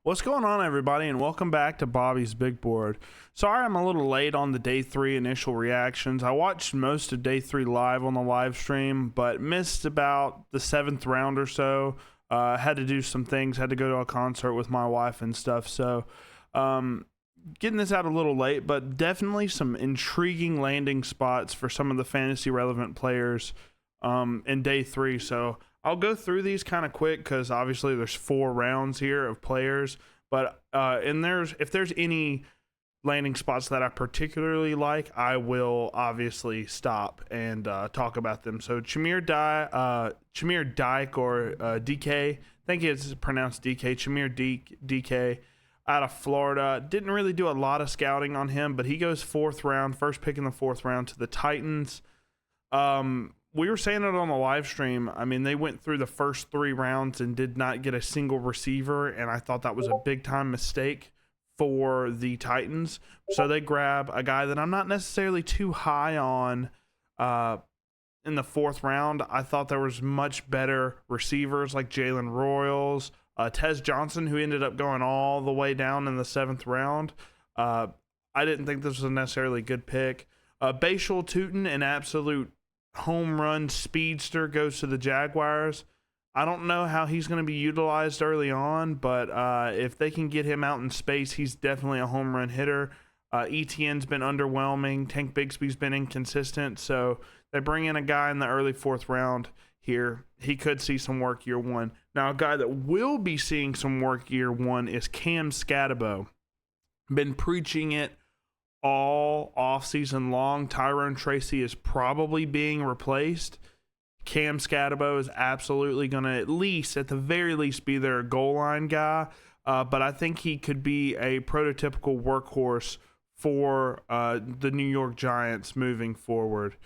What's going on, everybody, and welcome back to Bobby's Big Board. Sorry I'm a little late on the day 3 initial reactions. I watched most of day 3 live on the live stream, but missed about the 7th round or so. Had to do some things, had to go to a concert with my wife and stuff, so getting this out a little late, but definitely some intriguing landing spots for some of the fantasy relevant players in day 3. So I'll go through these kind of quick because obviously there's 4 rounds here of players, but if there's any landing spots that I particularly like, I will obviously stop and talk about them. So Chimere Dike or DK, I think it's pronounced DK, Chimere DK out of Florida. Didn't really do a lot of scouting on him, but he goes 4th round, first pick in the 4th round to the Titans. We were saying it on the live stream. I mean, they went through the first 3 rounds and did not get a single receiver, and I thought that was a big-time mistake for the Titans. So they grab a guy that I'm not necessarily too high on in the 4th round. I thought there was much better receivers like Jalen Royals, Tez Johnson, who ended up going all the way down in the 7th round. I didn't think this was a necessarily good pick. Bashal Tutin, an absolute home run speedster, goes to the Jaguars. I don't know how he's going to be utilized early on, but if they can get him out in space, he's definitely a home run hitter. ETN's been underwhelming. Tank Bigsby's been inconsistent, so they bring in a guy in the early 4th round here. He could see some work year 1. Now, a guy that will be seeing some work year 1 is Cam Scatabo. Been preaching it all offseason long. Tyrone Tracy is probably being replaced. Cam Scatabo is absolutely going to, at the very least, be their goal line guy. But I think he could be a prototypical workhorse for the New York Giants moving forward.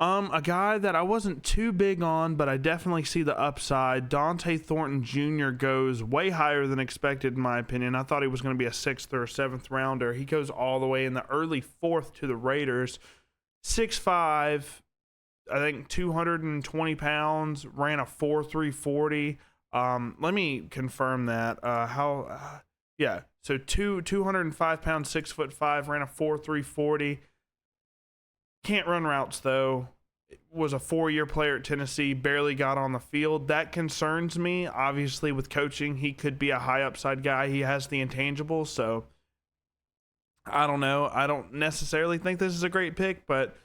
A guy that I wasn't too big on, but I definitely see the upside. Dante Thornton Jr. goes way higher than expected, in my opinion. I thought he was going to be a 6th or a 7th rounder. He goes all the way in the early 4th to the Raiders. 6'5", I think 220 pounds, ran a 4.3 40. Let me confirm that. So 205 pounds, 6'5", ran a 4.3 40. Can't run routes, though. Was a 4-year player at Tennessee, barely got on the field. That concerns me. Obviously, with coaching, he could be a high upside guy. He has the intangibles, so I don't know. I don't necessarily think this is a great pick, but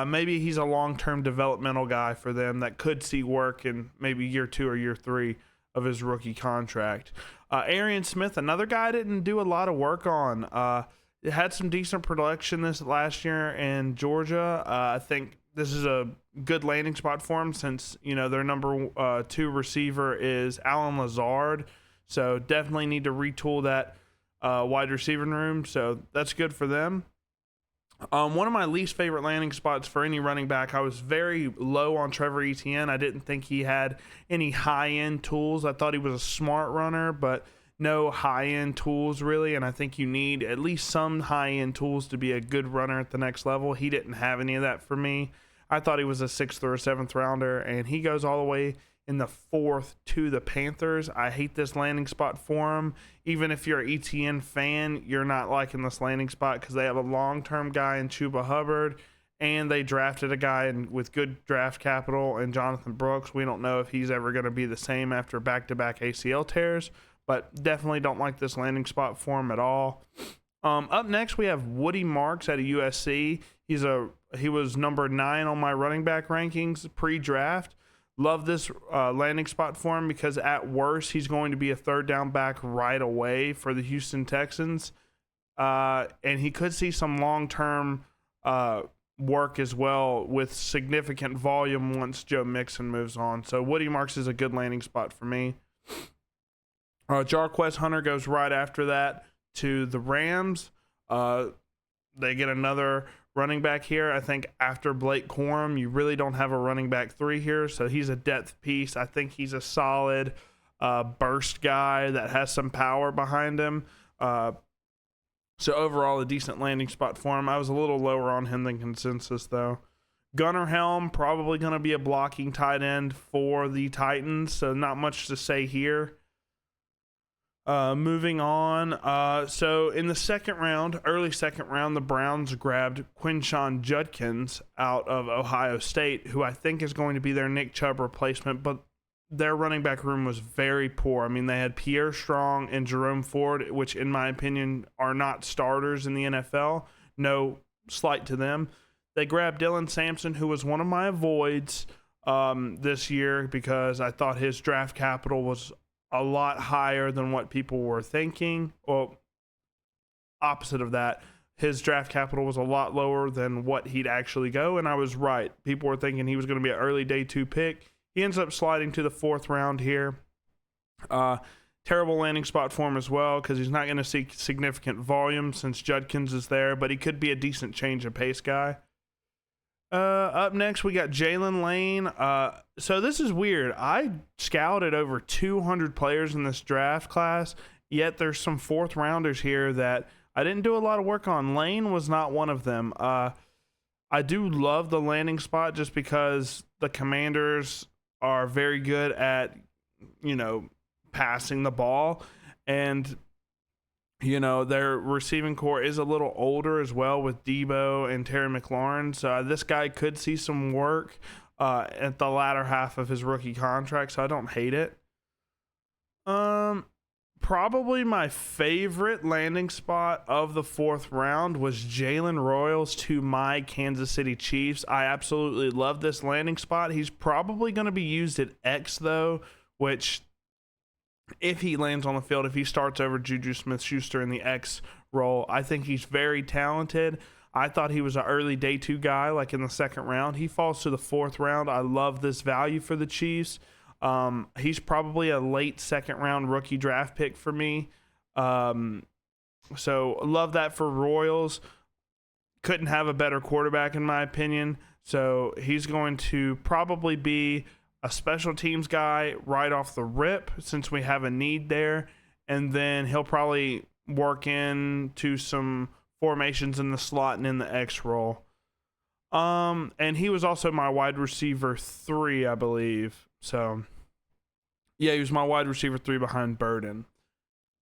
maybe he's a long-term developmental guy for them that could see work in maybe year 2 or year 3 of his rookie contract. Arian Smith, another guy I didn't do a lot of work on. It had some decent production this last year in Georgia. I think this is a good landing spot for him since, their number 2 receiver is Alan Lazard. So definitely need to retool that wide receiving room. So that's good for them. One of my least favorite landing spots for any running back, I was very low on Trevor Etienne. I didn't think he had any high-end tools. I thought he was a smart runner, but no high-end tools really, and I think you need at least some high-end tools to be a good runner at the next level. He didn't have any of that for me. I thought he was a 6th or a 7th rounder, and he goes all the way in the 4th to the Panthers. I hate this landing spot for him. Even if you're an ETN fan, you're not liking this landing spot because they have a long-term guy in Chuba Hubbard, and they drafted a guy with good draft capital in Jonathan Brooks. We don't know if he's ever going to be the same after back-to-back ACL tears, but definitely don't like this landing spot for him at all. Up next, we have Woody Marks out of USC. He was number 9 on my running back rankings pre-draft. Love this landing spot for him because at worst, he's going to be a 3rd down back right away for the Houston Texans. And he could see some long-term work as well with significant volume once Joe Mixon moves on. So Woody Marks is a good landing spot for me. Jarquez Hunter goes right after that to the Rams. They get another running back here. I think after Blake Corum, you really don't have a running back 3 here, so he's a depth piece. I think he's a solid burst guy that has some power behind him. So overall, a decent landing spot for him. I was a little lower on him than consensus, though. Gunnar Helm, probably going to be a blocking tight end for the Titans, so not much to say here. Moving on. So in the second round, early second round, the Browns grabbed Quinshon Judkins out of Ohio State, who I think is going to be their Nick Chubb replacement, but their running back room was very poor. I mean, they had Pierre Strong and Jerome Ford, which in my opinion are not starters in the NFL. No slight to them. They grabbed Dylan Sampson, who was one of my avoids this year because I thought his draft capital was a lot higher than what people were thinking. Well, opposite of that, his draft capital was a lot lower than what he'd actually go, and I was right. People were thinking he was going to be an early day 2 pick. He ends up sliding to the 4th round here. Terrible landing spot for him as well because he's not going to see significant volume since Judkins is there, but he could be a decent change of pace guy. Up next, we got Jalen Lane. So this is weird. I scouted over 200 players in this draft class, yet there's some 4th rounders here that I didn't do a lot of work on. Lane was not one of them. I do love the landing spot just because the Commanders are very good at, passing the ball, and their receiving core is a little older as well with Debo and Terry McLaurin. So this guy could see some work at the latter half of his rookie contract, so I don't hate it. Probably my favorite landing spot of the 4th round was Jalen Royals to my Kansas City Chiefs. I absolutely love this landing spot. He's probably going to be used at X, though, which if he lands on the field, if he starts over Juju Smith-Schuster in the X role, I think he's very talented. I thought he was an early day 2 guy, like in the 2nd round. He falls to the 4th round. I love this value for the Chiefs. He's probably a late 2nd round rookie draft pick for me. So love that for Royals. Couldn't have a better quarterback in my opinion. So he's going to probably be a special teams guy right off the rip since we have a need there. And then he'll probably work into some formations in the slot and in the X role. And he was also my wide receiver 3, I believe. So yeah, he was my wide receiver 3 behind Burden.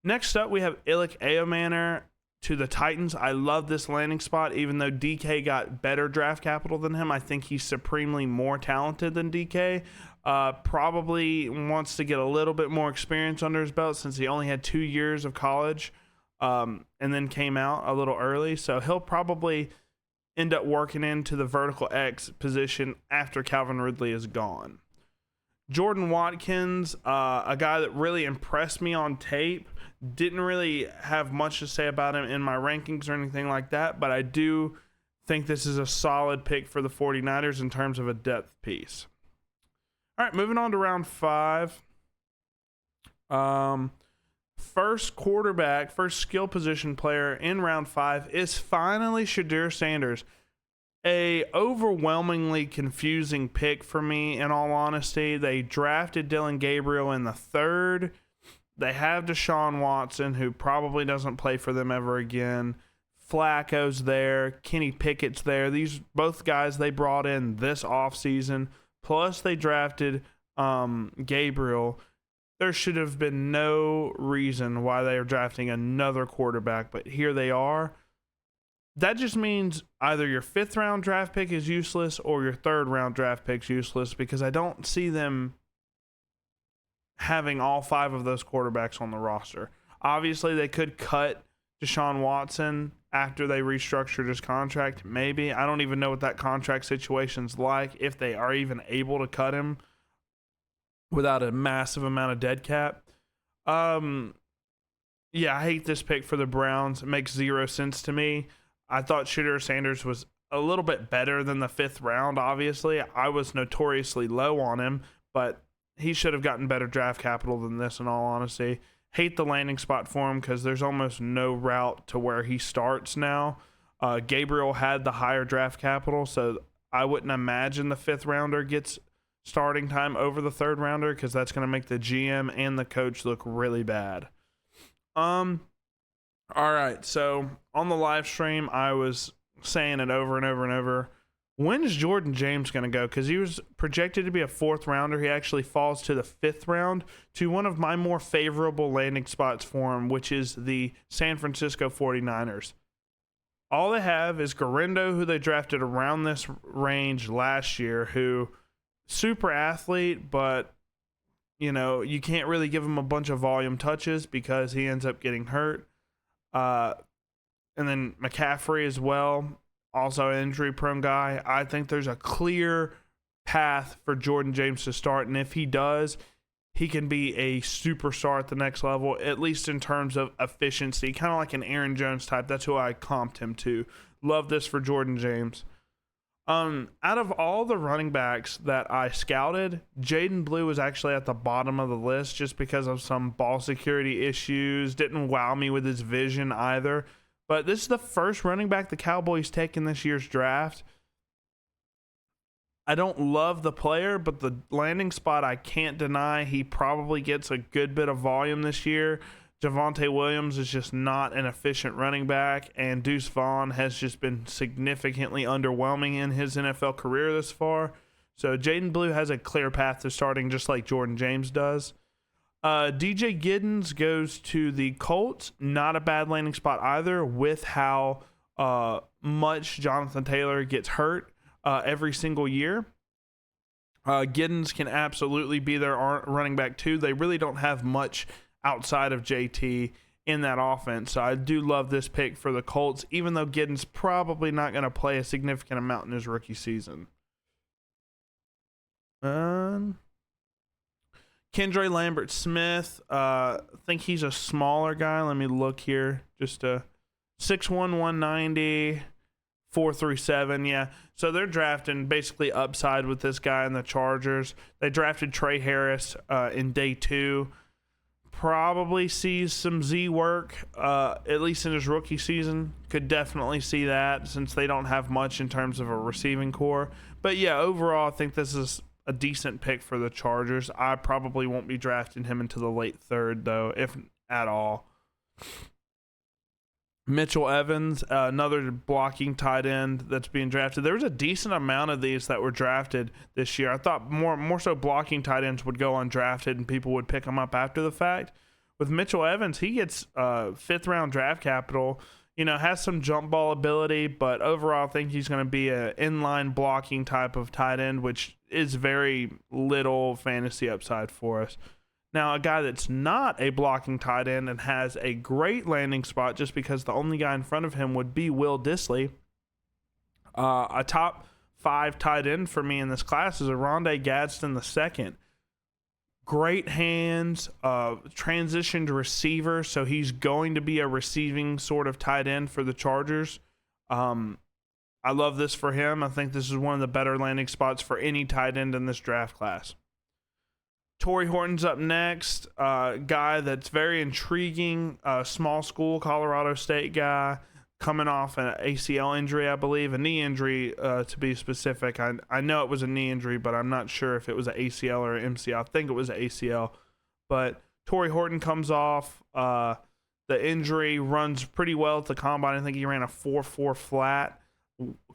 Next up, we have Illik Eomanner to the Titans. I love this landing spot, even though DK got better draft capital than him. I think he's supremely more talented than DK. Probably wants to get a little bit more experience under his belt since he only had 2 years of college and then came out a little early. So he'll probably end up working into the vertical X position after Calvin Ridley is gone. Jordan Watkins, a guy that really impressed me on tape. Didn't really have much to say about him in my rankings or anything like that, but I do think this is a solid pick for the 49ers in terms of a depth piece. All right, moving on to round 5. First quarterback, first skill position player in round 5 is finally Shedeur Sanders. A overwhelmingly confusing pick for me, in all honesty. They drafted Dylan Gabriel in the 3rd. They have Deshaun Watson, who probably doesn't play for them ever again. Flacco's there. Kenny Pickett's there. These both guys they brought in this offseason. Plus, they drafted Gabriel. There should have been no reason why they are drafting another quarterback, but here they are. That just means either your 5th round draft pick is useless or your 3rd round draft pick's useless, because I don't see them having all 5 of those quarterbacks on the roster. Obviously, they could cut Deshaun Watson after they restructured his contract. Maybe. I don't even know what that contract situation's like, if they are even able to cut him without a massive amount of dead cap. Yeah, I hate this pick for the Browns. It makes 0 sense to me. I thought Shedeur Sanders was a little bit better than the 5th round, obviously. I was notoriously low on him, but he should have gotten better draft capital than this, in all honesty. Hate the landing spot for him because there's almost no route to where he starts now. Gabriel had the higher draft capital, so I wouldn't imagine the 5th rounder gets starting time over the 3rd rounder, because that's going to make the GM and the coach look really bad. All right, so on the live stream, I was saying it over and over and over. When is Jordan James going to go? Because he was projected to be a 4th rounder. He actually falls to the 5th round to one of my more favorable landing spots for him, which is the San Francisco 49ers. All they have is Garendo, who they drafted around this range last year, who super athlete, but you can't really give him a bunch of volume touches because he ends up getting hurt. And then McCaffrey as well, also an injury-prone guy. I think there's a clear path for Jordan James to start, and if he does, he can be a superstar at the next level, at least in terms of efficiency, kind of like an Aaron Jones type. That's who I comped him to. Love this for Jordan James. Out of all the running backs that I scouted, Jaden Blue was actually at the bottom of the list just because of some ball security issues. Didn't wow me with his vision either. But this is the first running back the Cowboys take in this year's draft. I don't love the player, but the landing spot I can't deny. He probably gets a good bit of volume this year. Javonte Williams is just not an efficient running back, and Deuce Vaughn has just been significantly underwhelming in his NFL career this far. So Jaden Blue has a clear path to starting just like Jordan James does. DJ Giddens goes to the Colts. Not a bad landing spot either with how much Jonathan Taylor gets hurt every single year. Giddens can absolutely be their running back too. They really don't have much outside of JT in that offense. So I do love this pick for the Colts, even though Giddens probably not going to play a significant amount in his rookie season. Kendra Lambert-Smith, I think he's a smaller guy. Let me look here. Just a 6'1", 190, 4.37. Yeah. So they're drafting basically upside with this guy in the Chargers. They drafted Trey Harris in day 2. Probably sees some Z work, at least in his rookie season. Could definitely see that since they don't have much in terms of a receiving core. But yeah, overall, I think this is a decent pick for the Chargers. I probably won't be drafting him into the late 3rd, though, if at all. Mitchell Evans, another blocking tight end that's being drafted. There was a decent amount of these that were drafted this year. I thought more so blocking tight ends would go undrafted and people would pick them up after the fact. With Mitchell Evans, he gets 5th round draft capital, has some jump ball ability, but overall I think he's going to be an inline blocking type of tight end, which is very little fantasy upside for us. Now, a guy that's not a blocking tight end and has a great landing spot just because the only guy in front of him would be Will Dissly. A top 5 tight end for me in this class is Rondé Gadsden II. Great hands, transitioned receiver, so he's going to be a receiving sort of tight end for the Chargers. I love this for him. I think this is one of the better landing spots for any tight end in this draft class. Torrey Horton's up next, guy that's very intriguing, small school Colorado State guy, coming off an ACL injury, I believe, a knee injury to be specific. I know it was a knee injury, but I'm not sure if it was an ACL or an MCL. I think it was an ACL. But Torrey Horton comes off the injury, runs pretty well at the combine. I think he ran a 4.4 flat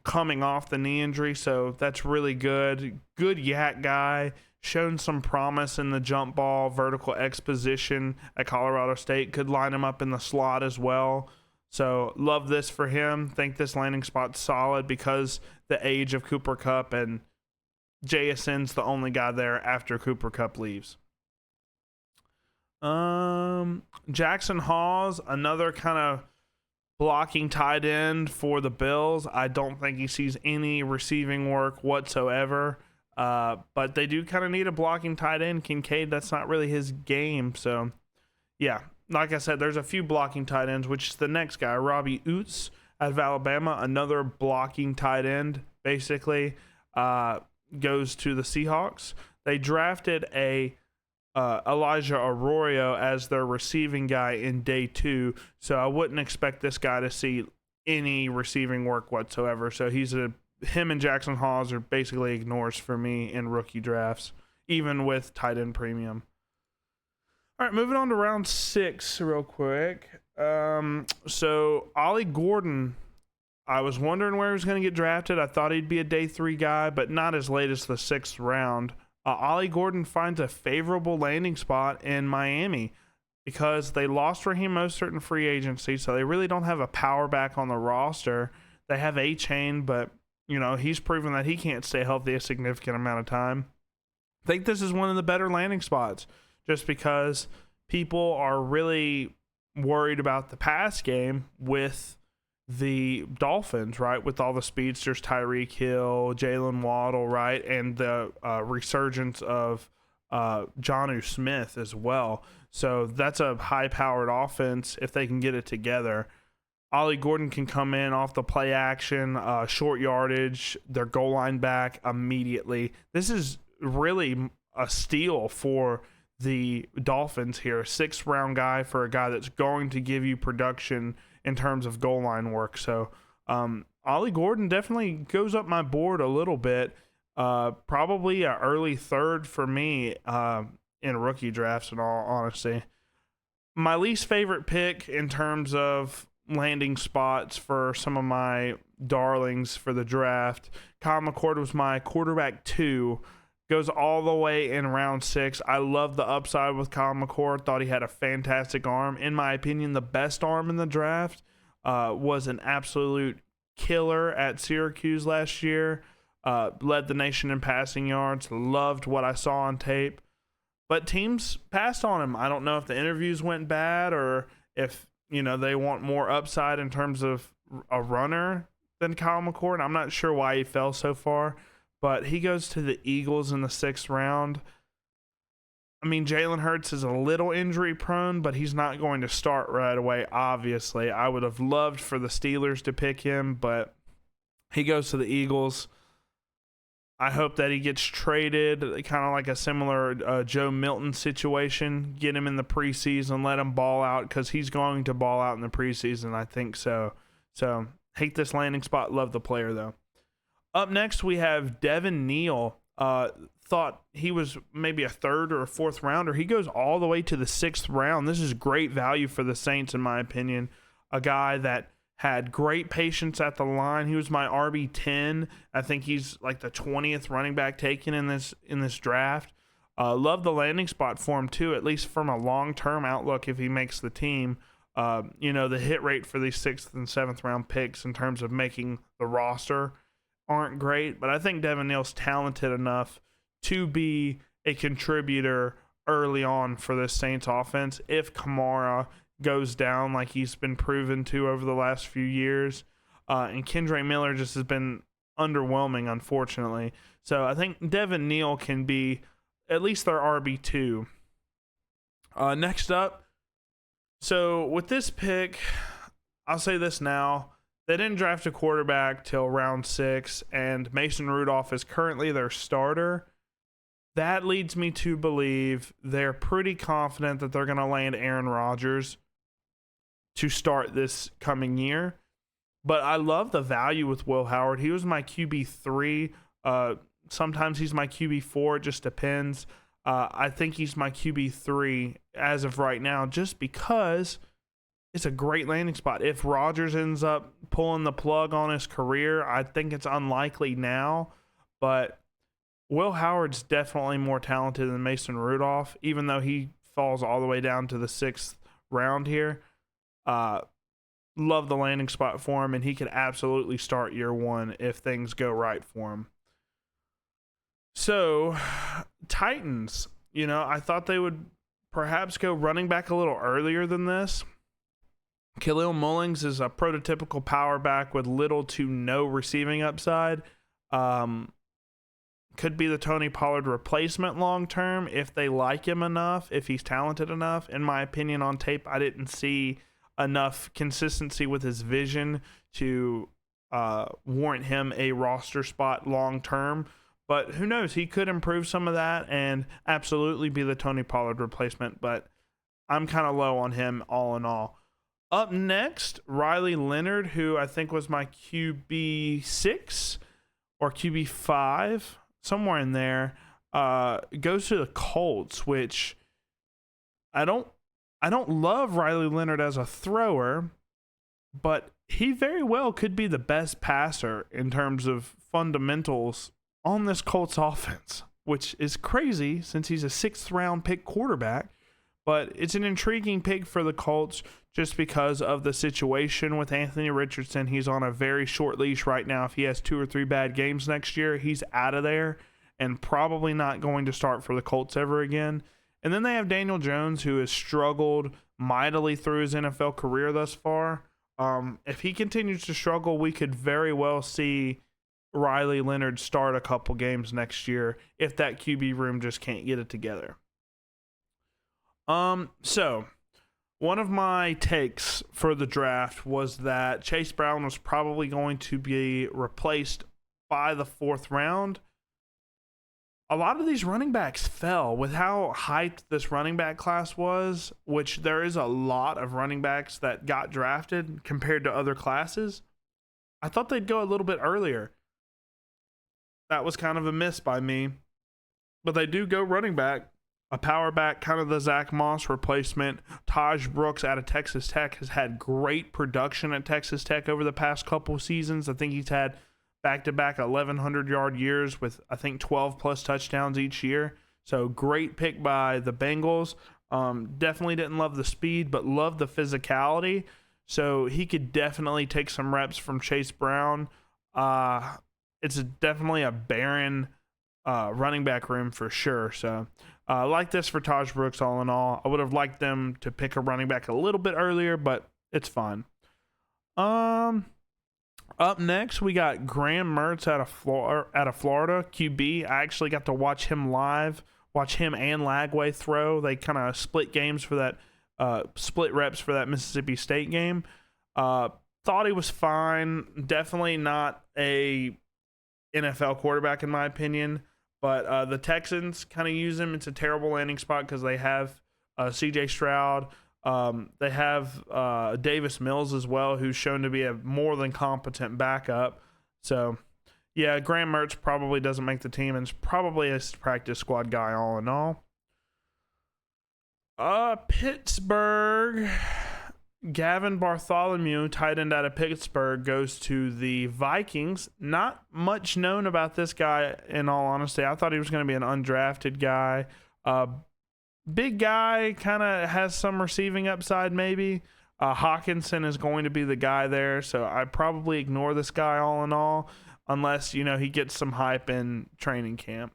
coming off the knee injury, so that's really good. Good yak guy. Shown some promise in the jump ball, vertical X position at Colorado State. Could line him up in the slot as well. So love this for him. Think this landing spot's solid because the age of Cooper Kupp, and JSN's the only guy there after Cooper Kupp leaves. Jackson Hawes, another kind of blocking tight end for the Bills. I don't think he sees any receiving work whatsoever. But they do kind of need a blocking tight end. Kincaid, that's not really his game. So, yeah, like I said, there's a few blocking tight ends, which is the next guy, Robbie Oots out of Alabama, another blocking tight end, basically, goes to the Seahawks. They drafted Elijah Arroyo as their receiving guy in day 2, so I wouldn't expect this guy to see any receiving work whatsoever. So him and Jackson Hawes are basically ignores for me in rookie drafts, even with tight end premium. All right, moving on to round 6 real quick. So Ollie Gordon I was wondering where he was going to get drafted. I thought he'd be a day 3 guy, but not as late as the 6th round. Ollie Gordon finds a favorable landing spot in Miami because they lost Raheem Mostert in free agency, so they really don't have a power back on the roster. They have A-Chain, but he's proven that he can't stay healthy a significant amount of time. I think this is one of the better landing spots just because people are really worried about the pass game with the Dolphins, right? With all the speedsters, Tyreek Hill, Jalen Waddle, right? And the resurgence of Jonnu Smith as well. So that's a high-powered offense if they can get it together. Ollie Gordon can come in off the play action, short yardage, their goal line back immediately. This is really a steal for the Dolphins here. A 6th round guy for a guy that's going to give you production in terms of goal line work. So Ollie Gordon definitely goes up my board a little bit. Probably an early 3rd for me in rookie drafts, in all honesty. My least favorite pick in terms of landing spots for some of my darlings for the draft, Kyle McCord was my quarterback 2. Goes all the way in round 6. I love the upside with Kyle McCord. Thought he had a fantastic arm. In my opinion, the best arm in the draft. Was an absolute killer at Syracuse last year. Led the nation in passing yards. Loved what I saw on tape. But teams passed on him. I don't know if the interviews went bad or if they want more upside in terms of a runner than Kyle McCord. I'm not sure why he fell so far. But he goes to the Eagles in the 6th round. I mean, Jalen Hurts is a little injury prone, but he's not going to start right away, obviously. I would have loved for the Steelers to pick him, but he goes to the Eagles. I hope that he gets traded, kind of like a similar Joe Milton situation. Get him in the preseason, let him ball out, because he's going to ball out in the preseason, I think so. So, hate this landing spot. Love the player, though. Up next, we have Devin Neal. Thought he was maybe a 3rd or a 4th rounder. He goes all the way to the 6th round. This is great value for the Saints, in my opinion. A guy that had great patience at the line. He was my RB10. I think he's like the 20th running back taken in this draft. Love the landing spot for him, too, at least from a long-term outlook if he makes the team. The hit rate for these 6th and 7th round picks in terms of making the roster aren't great, but I think Devin Neal's talented enough to be a contributor early on for this Saints offense if Kamara goes down like he's been proven to over the last few years. And Kendre Miller just has been underwhelming, unfortunately. So I think Devin Neal can be at least their RB2. Next up, so with this pick, I'll say this now. They didn't draft a quarterback till round 6, and Mason Rudolph is currently their starter. That leads me to believe they're pretty confident that they're going to land Aaron Rodgers to start this coming year. But I love the value with Will Howard. He was my QB3. Sometimes he's my QB4. It just depends. I think he's my QB3 as of right now just because it's a great landing spot. If Rodgers ends up pulling the plug on his career, I think it's unlikely now, but Will Howard's definitely more talented than Mason Rudolph, even though he falls all the way down to the 6th round here. Love the landing spot for him, and he could absolutely start year 1 if things go right for him. So, Titans, I thought they would perhaps go running back a little earlier than this. Khalil Mullings is a prototypical power back with little to no receiving upside. Could be the Tony Pollard replacement long term if they like him enough, if he's talented enough. In my opinion, on tape, I didn't see enough consistency with his vision to warrant him a roster spot long term. But who knows? He could improve some of that and absolutely be the Tony Pollard replacement. But I'm kind of low on him all in all. Up next, Riley Leonard, who I think was my QB6 or QB5, somewhere in there, goes to the Colts, which I don't love Riley Leonard as a thrower, but he very well could be the best passer in terms of fundamentals on this Colts offense, which is crazy since he's a 6th-round pick quarterback. But it's an intriguing pick for the Colts just because of the situation with Anthony Richardson. He's on a very short leash right now. If he has 2 or 3 bad games next year, he's out of there and probably not going to start for the Colts ever again. And then they have Daniel Jones, who has struggled mightily through his NFL career thus far. If he continues to struggle, we could very well see Riley Leonard start a couple games next year if that QB room just can't get it together. So one of my takes for the draft was that Chase Brown was probably going to be replaced by the 4th round. A lot of these running backs fell with how hyped this running back class was, which there is a lot of running backs that got drafted compared to other classes. I thought they'd go a little bit earlier. That was kind of a miss by me. But they do go running back, a power back, kind of the Zach Moss replacement. Taj Brooks out of Texas Tech has had great production at Texas Tech over the past couple seasons. I think he's had back-to-back 1,100-yard years with, I think, 12-plus touchdowns each year. So great pick by the Bengals. Definitely didn't love the speed, but loved the physicality. So he could definitely take some reps from Chase Brown. It's definitely a barren running back room for sure. So I like this for Taj Brooks all in all. I would have liked them to pick a running back a little bit earlier, but it's fine. Up next, we got Graham Mertz out of Florida, QB. I actually got to watch him live, watch him and Lagway throw. They kind of split games for that, split reps for that Mississippi State game. Thought he was fine. Definitely not a NFL quarterback in my opinion, but the Texans kind of use him. It's a terrible landing spot because they have C.J. Stroud. They have Davis Mills as well, who's shown to be a more than competent backup. So, yeah, Graham Mertz probably doesn't make the team and is probably a practice squad guy all in all. Pittsburgh, Gavin Bartholomew, tight end out of Pittsburgh, goes to the Vikings. Not much known about this guy, in all honesty. I thought he was going to be an undrafted guy. Big guy, kind of has some receiving upside maybe. Hawkinson is going to be the guy there, so I'd probably ignore this guy all in all, unless, he gets some hype in training camp.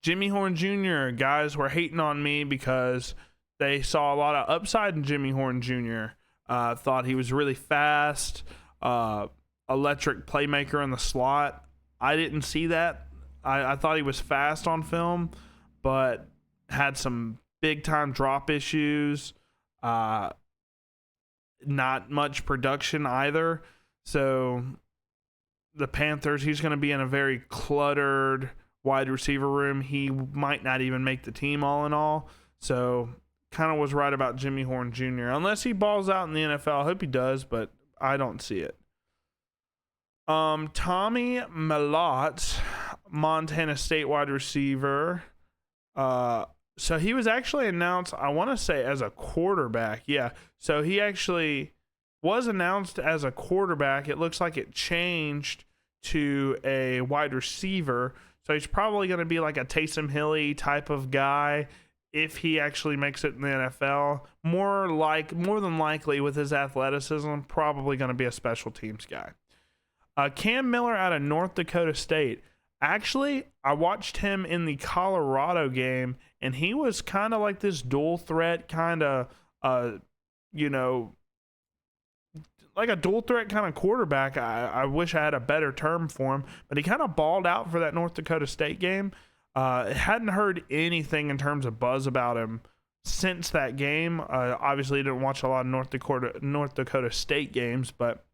Jimmy Horn Jr., guys were hating on me because they saw a lot of upside in Jimmy Horn Jr. Thought he was really fast, electric playmaker in the slot. I didn't see that. I thought he was fast on film, but had some big-time drop issues, not much production either. So the Panthers, he's going to be in a very cluttered wide receiver room. He might not even make the team all in all. So kind of was right about Jimmy Horn Jr. Unless he balls out in the NFL. I hope he does, but I don't see it. Tommy Mellott, Montana State wide receiver. So he was actually announced, I want to say, as a quarterback. Yeah. So he actually was announced as a quarterback. It looks like it changed to a wide receiver. So he's probably going to be like a Taysom Hill type of guy if he actually makes it in the NFL. More than likely, with his athleticism, probably going to be a special teams guy. Cam Miller out of North Dakota State. Actually, I watched him in the Colorado game, and he was kind of like this dual threat kind of, like a dual threat kind of quarterback. I wish I had a better term for him, but he kind of balled out for that North Dakota State game. Hadn't heard anything in terms of buzz about him since that game. Obviously, didn't watch a lot of North Dakota State games, but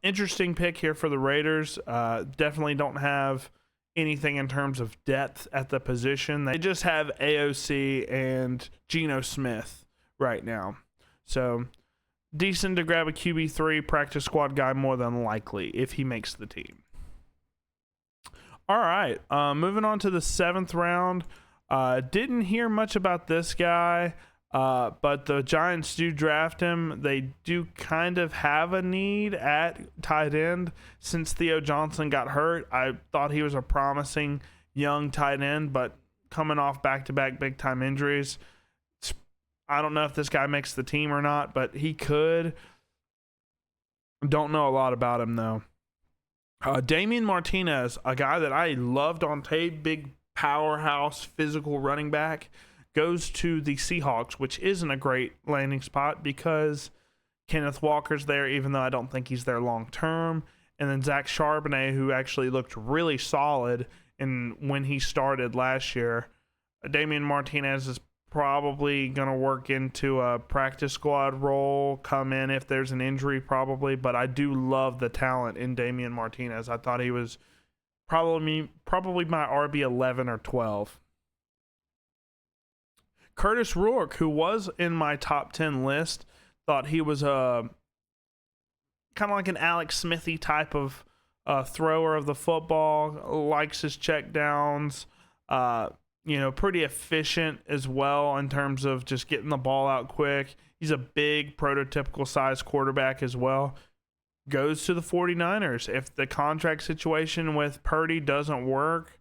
interesting pick here for the Raiders. Definitely don't have anything in terms of depth at the position. They just have AOC and Geno Smith right now. So decent to grab a QB3 practice squad guy more than likely if he makes the team. All right, moving on to the 7th round. Didn't hear much about this guy. But the Giants do draft him. They do kind of have a need at tight end since Theo Johnson got hurt. I thought he was a promising young tight end, but coming off back-to-back big-time injuries, I don't know if this guy makes the team or not, but he could. Don't know a lot about him, though. Damian Martinez, a guy that I loved on tape, big powerhouse, physical running back, goes to the Seahawks, which isn't a great landing spot because Kenneth Walker's there, even though I don't think he's there long term. And then Zach Charbonnet, who actually looked really solid when he started last year. Damian Martinez is probably going to work into a practice squad role, come in if there's an injury probably, but I do love the talent in Damian Martinez. I thought he was probably my RB 11 or 12. Curtis Rourke, who was in my top 10 list, thought he was a kind of like an Alex Smithy type of thrower of the football, likes his check downs, pretty efficient as well in terms of just getting the ball out quick. He's a big prototypical size quarterback as well. Goes to the 49ers. If the contract situation with Purdy doesn't work,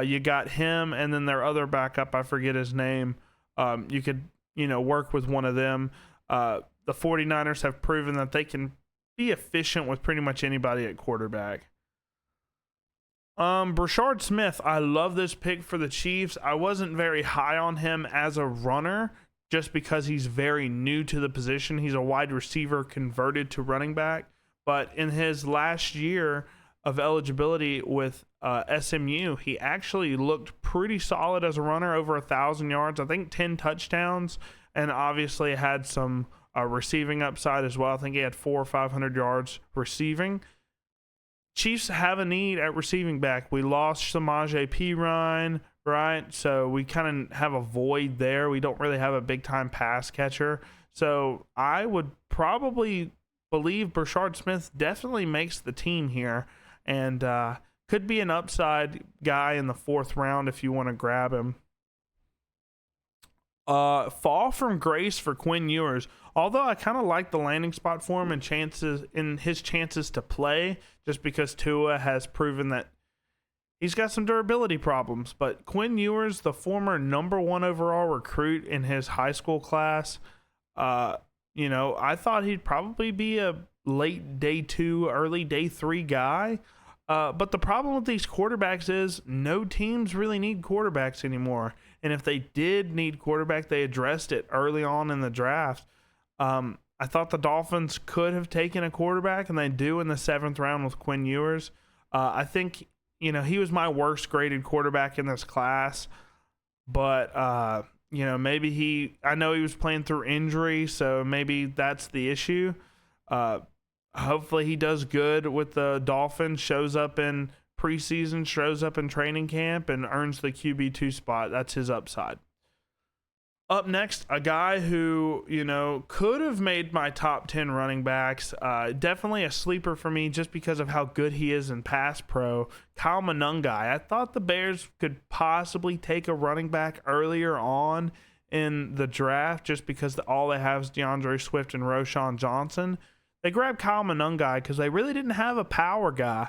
you got him and then their other backup, I forget his name. You could, work with one of them. The 49ers have proven that they can be efficient with pretty much anybody at quarterback. Brashard Smith, I love this pick for the Chiefs. I wasn't very high on him as a runner just because he's very new to the position. He's a wide receiver converted to running back. But in his last year of eligibility with SMU, he actually looked pretty solid as a runner, over 1,000 yards, I think 10 touchdowns, and obviously had some receiving upside as well. I think he had 400 or 500 yards receiving. Chiefs have a need at receiving back. We lost Samaje Perine, right? So we kind of have a void there. We don't really have a big-time pass catcher. So I would probably believe Brashard Smith definitely makes the team here and could be an upside guy in the 4th round if you want to grab him. Fall from grace for Quinn Ewers. Although I kind of like the landing spot for him and his chances to play, just because Tua has proven that he's got some durability problems. But Quinn Ewers, the former number 1 overall recruit in his high school class, I thought he'd probably be a late day 2, early day 3 guy. But the problem with these quarterbacks is no teams really need quarterbacks anymore. And if they did need quarterback, they addressed it early on in the draft. I thought the Dolphins could have taken a quarterback, and they do in the 7th round with Quinn Ewers. I think, he was my worst graded quarterback in this class. But, maybe I know he was playing through injury, so maybe that's the issue. Hopefully he does good with the Dolphins, shows up in preseason, shows up in training camp, and earns the QB2 spot. That's his upside. Up next, a guy who, could have made my top 10 running backs. Definitely a sleeper for me just because of how good he is in pass pro. Kyle Monangai. I thought the Bears could possibly take a running back earlier on in the draft just because all they have is DeAndre Swift and Roschon Johnson. They grabbed Kyle Monangai because they really didn't have a power guy.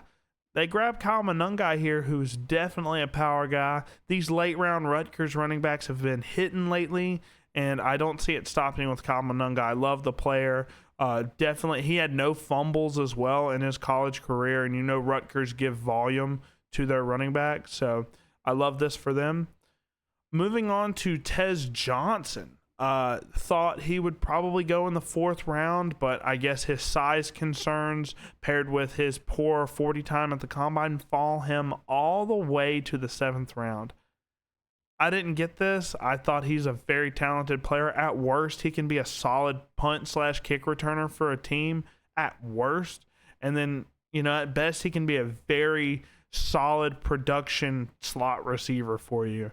They grabbed Kyle Monangai here, who's definitely a power guy. These late-round Rutgers running backs have been hitting lately, and I don't see it stopping with Kyle Monangai. I love the player. Definitely, he had no fumbles as well in his college career, and Rutgers give volume to their running back, so I love this for them. Moving on to Tez Johnson. Thought he would probably go in the 4th round, but I guess his size concerns paired with his poor 40 time at the combine fall him all the way to the 7th round. I didn't get this. I thought he's a very talented player. At worst, he can be a solid punt/kick returner for a team at worst. And then, at best, he can be a very solid production slot receiver for you.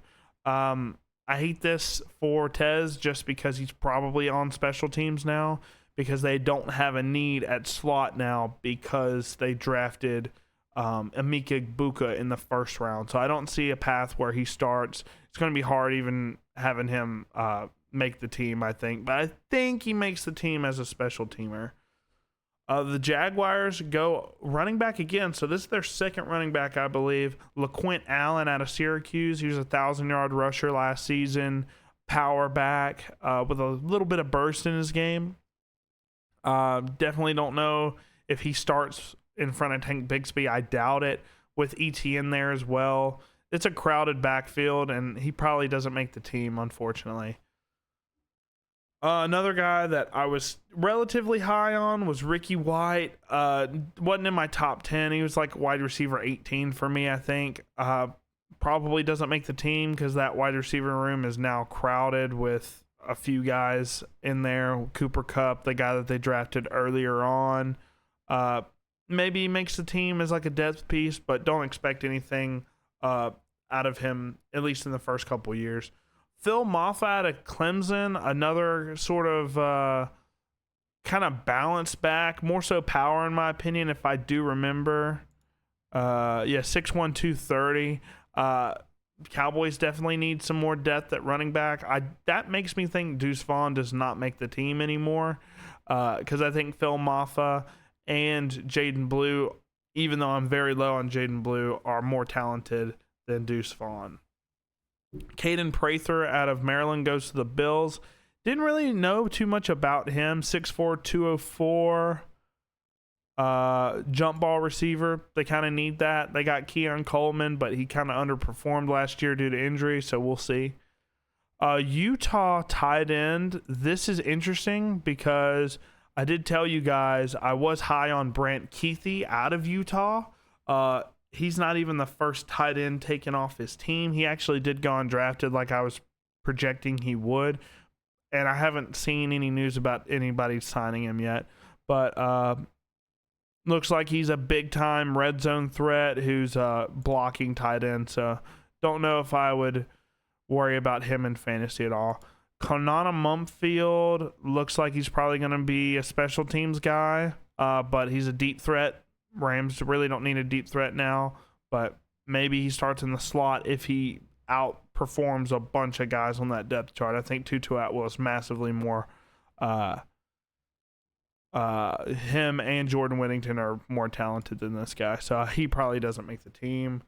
I hate this for Tez just because he's probably on special teams now because they don't have a need at slot now because they drafted Emeka Egbuka in the 1st round. So I don't see a path where he starts. It's going to be hard even having him make the team, I think. But I think he makes the team as a special teamer. The Jaguars go running back again. So this is their second running back, I believe. LaQuint Allen out of Syracuse. He was a 1,000-yard rusher last season. Power back with a little bit of burst in his game. Definitely don't know if he starts in front of Tank Bigsby. I doubt it. With ETN there as well. It's a crowded backfield, and he probably doesn't make the team, unfortunately. Another guy that I was relatively high on was Ricky White. Wasn't in my top 10. He was like wide receiver 18 for me, I think. Probably doesn't make the team because that wide receiver room is now crowded with a few guys in there. Cooper Kupp, the guy that they drafted earlier on. Maybe he makes the team as like a depth piece, but don't expect anything out of him, at least in the first couple years. Phil Maffa out of Clemson, another sort of kind of balanced back, more so power in my opinion, if I do remember. 6'1", 230. Cowboys definitely need some more depth at running back. That makes me think Deuce Vaughn does not make the team anymore because I think Phil Maffa and Jaden Blue, even though I'm very low on Jaden Blue, are more talented than Deuce Vaughn. Caden Prather out of Maryland goes to the Bills. Didn't really know too much about him. 6'4", 204. Jump ball receiver. They kind of need that. They got Keon Coleman, but he kind of underperformed last year due to injury, so we'll see. Utah tight end. This is interesting because I did tell you guys I was high on Brant Kuithe out of Utah. He's not even the first tight end taken off his team. He actually did go undrafted like I was projecting he would. And I haven't seen any news about anybody signing him yet. But looks like he's a big-time red zone threat who's blocking tight end. So don't know if I would worry about him in fantasy at all. Konana Mumfield looks like he's probably going to be a special teams guy, but he's a deep threat. Rams really don't need a deep threat now, but maybe he starts in the slot if he outperforms a bunch of guys on that depth chart. I think Tutu Atwell is massively more. Him and Jordan Whittington are more talented than this guy, so he probably doesn't make the team.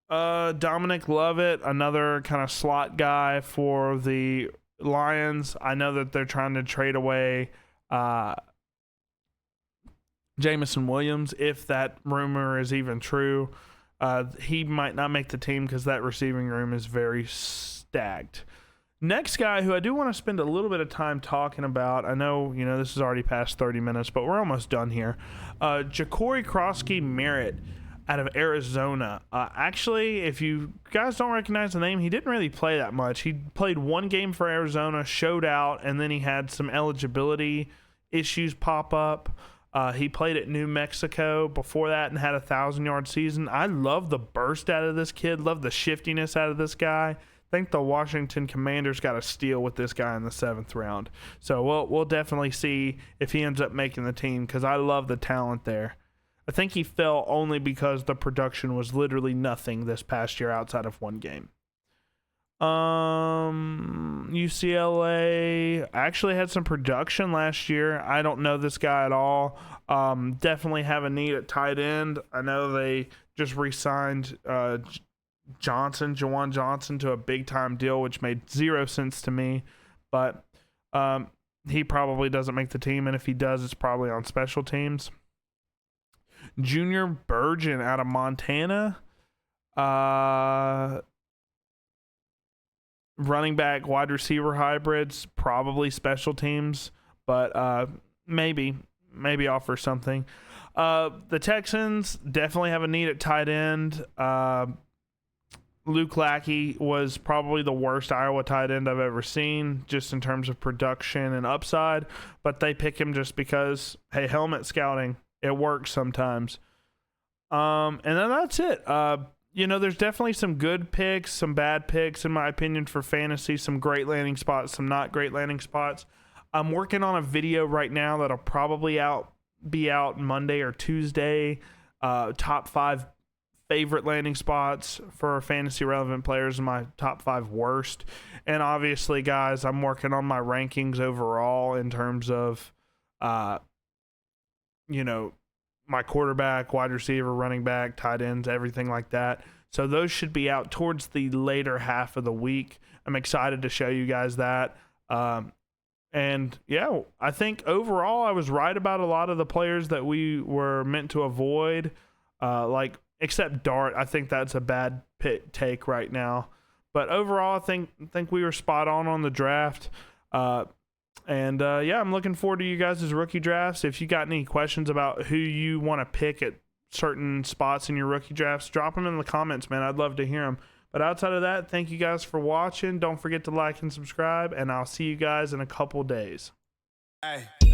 Dominic Lovett, another kind of slot guy for the Lions. I know that they're trying to trade away Jameson Williams, if that rumor is even true. He might not make the team because that receiving room is very stacked. Next guy who I do want to spend a little bit of time talking about, I know, this is already past 30 minutes, but we're almost done here. Ja'Cory Crosky-Merritt out of Arizona. Actually, if you guys don't recognize the name, he didn't really play that much. He played one game for Arizona, showed out, and then he had some eligibility issues pop up. He played at New Mexico before that and had a 1,000-yard season. I love the burst out of this kid, love the shiftiness out of this guy. I think the Washington Commanders got a steal with this guy in the 7th round. So we'll definitely see if he ends up making the team because I love the talent there. I think he fell only because the production was literally nothing this past year outside of one game. UCLA actually had some production last year. I don't know this guy at all. Definitely have a need at tight end. I know they just re-signed Jawan Johnson to a big-time deal, which made zero sense to me. But he probably doesn't make the team, and if he does, it's probably on special teams. Junior Burgeon out of Montana. Running back, wide receiver hybrids, probably special teams, but maybe offer something. The Texans definitely have a need at tight end. Luke Lackey was probably the worst Iowa tight end I've ever seen, just in terms of production and upside, but they pick him just because, hey, helmet scouting, it works sometimes. And then that's it. There's definitely some good picks, some bad picks, in my opinion, for fantasy, some great landing spots, some not great landing spots. I'm working on a video right now that'll probably be out Monday or Tuesday. Top 5 favorite landing spots for fantasy relevant players and my top 5 worst. And obviously, guys, I'm working on my rankings overall in terms of, you know, my quarterback, wide receiver, running back, tight ends, everything like that. So those should be out towards the later half of the week. I'm excited to show you guys that. And yeah, I think overall I was right about a lot of the players that we were meant to avoid. Like except Dart, I think that's a bad take right now. But overall, I think we were spot on the draft. Yeah, I'm looking forward to you guys' rookie drafts. If you got any questions about who you want to pick at certain spots in your rookie drafts, drop them in the comments, man. I'd love to hear them. But outside of that, thank you guys for watching. Don't forget to like and subscribe, and I'll see you guys in a couple days. Hey.